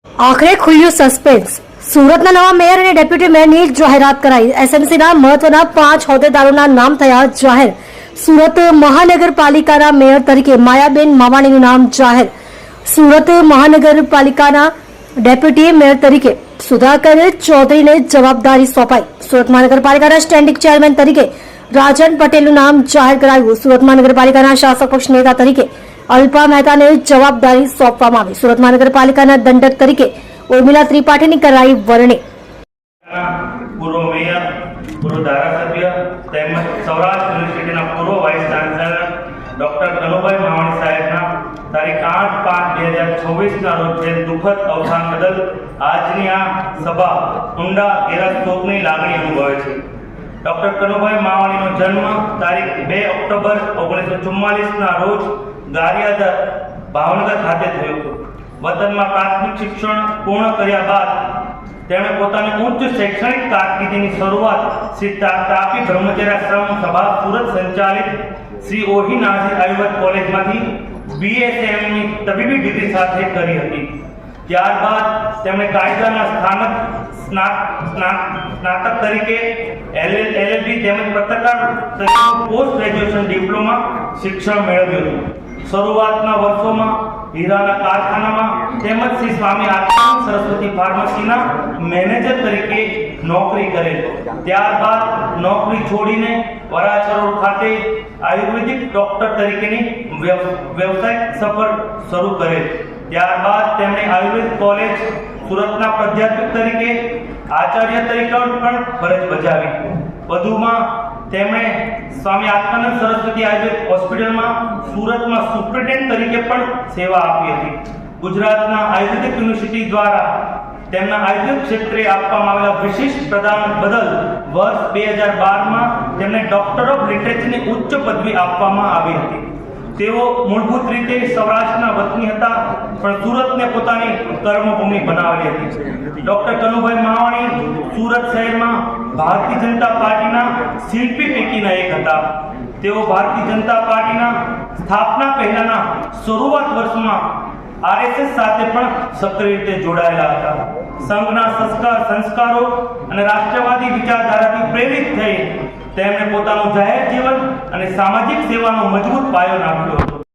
આખરે ખુલ્યું સસ્પેન્સ. સુરતના નવા મેયર અને ડેપ્યુટી મેયરની જાહેરાત કરાઈ. એસએમસીના મહત્વના 5 હોદ્દેદારોના નામ થયા જાહેર. સુરત મહાનગરપાલિકાના મેયર તરીકે માયાબેન માવાણીનું નામ જાહેર. સુરત મહાનગરપાલિકાના ડેપ્યુટી મેયર તરીકે સુધાકર ચૌધરીને જવાબદારી સોંપાઈ. સુરત મહાનગરપાલિકાના સ્ટેન્ડિંગ ચેરમેન તરીકે રાજન પટેલનું નામ જાહેર કરાયું. સુરત મહાનગરપાલિકાના શાસક પક્ષ નેતા તરીકે અલ્પા મહેતાને જવાબદારી સોંપવામાં આવી. સુરત મહાનગરપાલિકાના દંડક તરીકે ઉર્મિલા ત્રિપાઠીની કરાઈ વરણી. પૂર્વ મેયર, પૂર્વ ધારાસભ્ય તેમજ સૌરાષ્ટ્ર યુનિવર્સિટીના પૂર્વ vice chancellor doctor Kanubhai Mavani સાહેબના તારીખ 8/5/2024ના રોજ થયેલ દુઃખદ અવસાન બદલ આજની આ સભા ઊંડા ઘેરા શોકની લાગણી અનુભવે છે. ડોક્ટર કનુભાઈ માવાણીનો જન્મ તારીખ 2 ઓક્ટોબર 1944ના રોજ ગારિયાદર ભાવનગર ખાતે થયો હતો. વતનમાં પ્રાથમિક શિક્ષણ પૂર્ણ કર્યા બાદ તેમણે પોતાની ઉચ્ચ શૈક્ષણિક કારકિર્દીની શરૂઆત શ્રી તાપી બ્રહ્મચર્યાશ્રમ સભા સુરત સંચાલિત શ્રી ઓહી નાઝીર આયુર્વેદ કોલેજમાંથી BSMની તબીબી ડિગ્રી સાથે કરી હતી. ત્યારબાદ તેમણે કાયદાના સ્નાતક તરીકે LLB તેમજ પત્રકાર પોસ્ટ ગ્રેજ્યુએશન ડિપ્લોમા શિક્ષણ મેળવ્યું હતું. શરૂઆતના વર્ષોમાં હીરાના કારખાનામાં તેમજ શ્રી સ્વામી આત્માનંદ સરસ્વતી ફાર્મસીના મેનેજર તરીકે નોકરી કરેલ. ત્યારબાદ નોકરી છોડીને વરાછા રોડ ખાતે આયુર્વેદિક ડોક્ટર તરીકેની વ્યવસાયિક સફર શરૂ કરેલ. ત્યારબાદ તેમણે આયુર્વેદ કોલેજ સુરતના પ્રાધ્યાપક તરીકે આચાર્ય તરીકે પણ ફરજ બજાવી. વધુમાં તેમણે સ્વામી આત્માનંદ સરસ્વતી આયુર્વેદ હોસ્પિટલમાં સુરતમાં સુપ્રિન્ટેન્ડન્ટ તરીકે પણ સેવા આપી હતી. ગુજરાતના આયુર્વેદિક યુનિવર્સિટી દ્વારા તેમના આયુર્વેદ ક્ષેત્રે આપવામાં આવેલા વિશિષ્ટ પ્રદાન બદલ વર્ષ 2012માં તેમને ડોક્ટર ઓફ લિટરેચરની ઉચ્ચ પદવી આપવામાં આવી હતી. તેઓ મૂળભૂત રીતે સૌરાષ્ટ્રના વતની હતા, પણ સુરતને પોતાની કર્મભૂમિ બનાવેલી હતી. ડોક્ટર કનુભાઈ માવાણી સુરત શહેરમાં ભારતીય જનતા પાર્ટીના શિલ્પી પૈકીના એક હતા. તેઓ ભારતીય જનતા પાર્ટીના સ્થાપના પહેલાના શરૂઆત વર્ષમાં RSS સાથે પણ સક્રિય રીતે જોડાયેલા હતા. સંઘના સંસ્કારો અને રાષ્ટ્રવાદી વિચારધારાથી પ્રેરિત થઈ તેમણે પોતાનું જાહેર જીવન અને સામાજિક સેવાનો મજબૂત પાયો નાખ્યો.